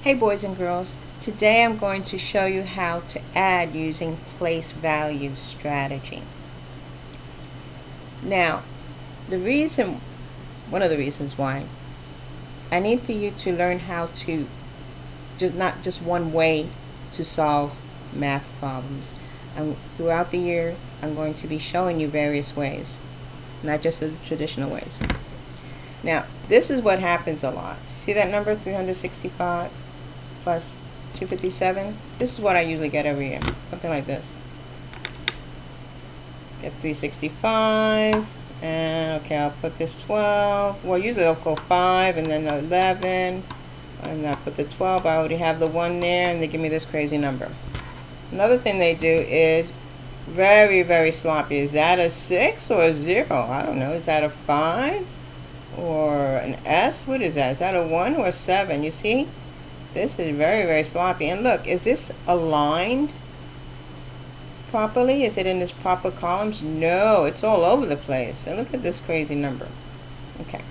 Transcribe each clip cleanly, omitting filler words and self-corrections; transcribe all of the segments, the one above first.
Hey boys and girls, today I'm going to show you how to add using place value strategy. Now, one of the reasons why, I need for you to learn how to, not just one way to solve math problems. Throughout the year, I'm going to be showing you various ways, not just the traditional ways. Now, this is what happens a lot. See that number, 365? Plus 257. This is what I usually get every year. Something like this. Get 365. And okay, I'll put this 12. Well, usually I'll go 5 and then 11. And I put the 12. I already have the 1 there, and they give me this crazy number. Another thing they do is very, very sloppy. Is that a 6 or a 0? I don't know. Is that a 5 or an S? What is that? Is that a 1 or a 7? You see? This is very, very sloppy. And look, is this aligned properly? Is it in its proper columns? No, it's all over the place. And look at this crazy number. Okay.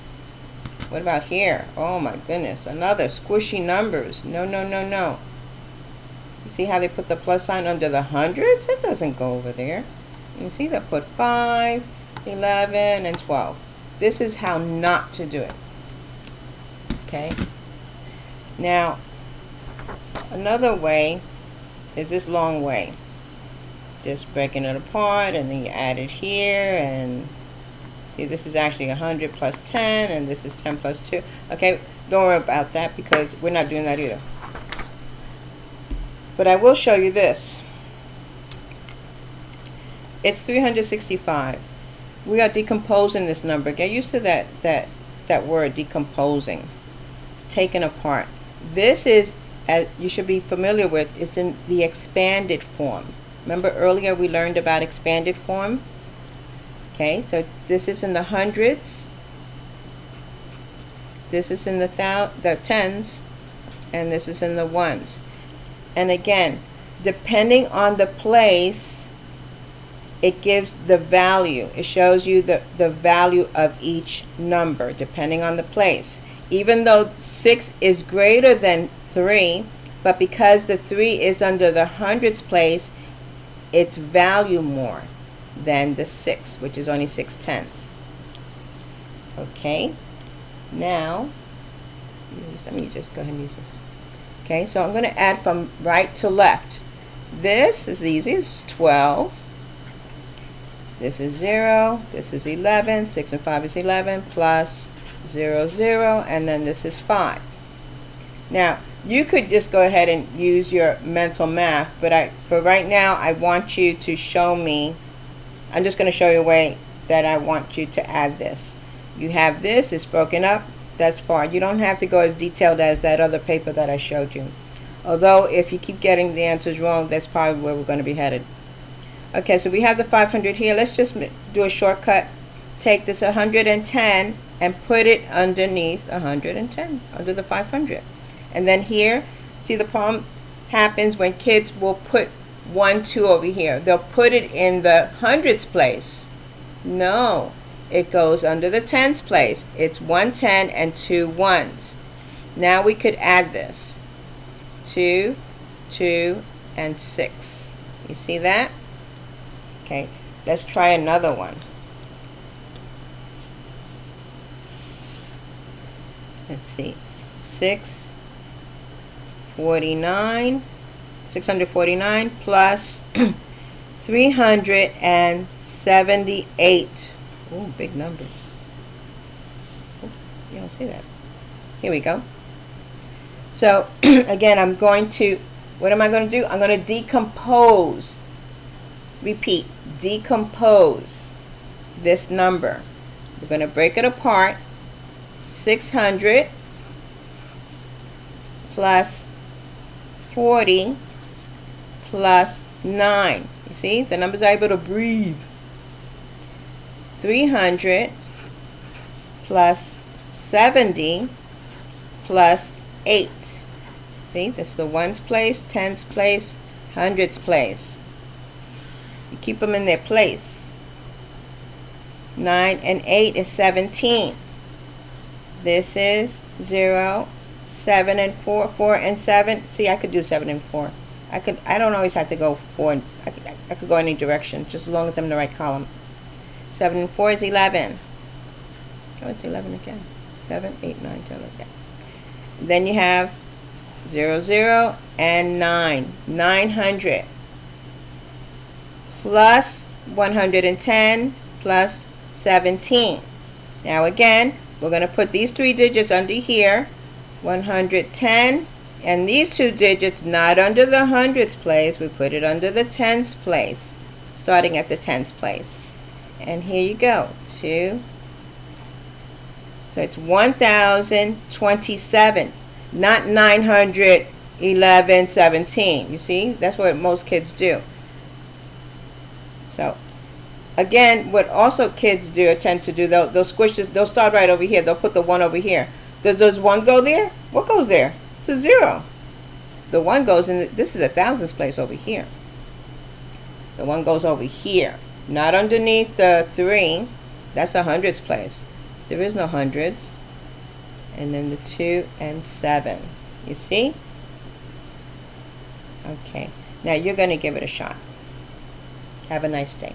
What about here? Oh my goodness. Another squishy numbers. No, no, no, no. You see how they put the plus sign under the hundreds? It doesn't go over there. You see they put 5, 11, and 12. This is how not to do it. Okay. Now, another way is this long way. Just breaking it apart, and then you add it here, and see, this is actually 100 plus 10, and this is 10 plus 2. Okay, don't worry about that because we're not doing that either. But I will show you this. It's 365. We are decomposing this number. Get used to that word, decomposing. It's taken apart. This is, as you should be familiar with, is in the expanded form. Remember earlier we learned about expanded form? Okay, so this is in the hundreds, this is in the tens, and this is in the ones. And again, depending on the place, it gives the value. It shows you the value of each number, depending on the place. Even though 6 is greater than 3, but because the 3 is under the hundreds place, it's value more than the 6, which is only 6/10. Okay, now, let me just go ahead and use this. Okay, so I'm going to add from right to left. This is easy, it's 12. This is 0, this is 11, 6 and 5 is 11, plus 0, 0, and then this is 5. Now, you could just go ahead and use your mental math, but for right now, I want you to show me. I'm just going to show you a way that I want you to add this. You have this, it's broken up, that's far. You don't have to go as detailed as that other paper that I showed you. Although, if you keep getting the answers wrong, that's probably where we're going to be headed. Okay, so we have the 500 here. Let's just do a shortcut. Take this 110 and put it underneath 110, under the 500. And then here, see, the problem happens when kids will put 1, 2 over here. They'll put it in the hundreds place. No, it goes under the tens place. It's 110 and 2 ones. Now we could add this. 2, 2, and 6. You see that? Okay, let's try another one. Let's see. 649 plus 378. Oh, big numbers. Oops, you don't see that. Here we go. So again, what am I going to do? I'm going to decompose. Repeat, decompose this number. We're going to break it apart. 600 plus 40 plus 9. You see, the numbers are able to breathe. 300 plus 70 plus 8. See, this is the ones place, tens place, hundreds place. You keep them in their place. 9 and 8 is 17. This is 0, 7 and 4, 4 and 7. See, I could do 7 and 4. I don't always have to go 4. I could go any direction, just as long as I'm in the right column. 7 and 4 is 11. Oh, it's 11 again. 7, 8, 9, 10 again. Then you have 0, 0, and 9. 900 plus 110 plus 17. Now again, we're going to put these 3 digits under here. 110, and these 2 digits not under the hundreds place, we put it under the tens place, starting at the tens place. And here you go, 2. So it's 1027, not 911, 17. You see, that's what most kids do. So again, what also kids do, tend to do, they'll squish this, they'll start right over here, they'll put the 1 over here. Does 1 go there? What goes there? It's a 0. The 1 goes in, this is a thousands place over here. The 1 goes over here, not underneath the 3. That's a hundreds place. There is no hundreds. And then the 2 and 7. You see? Okay. Now you're going to give it a shot. Have a nice day.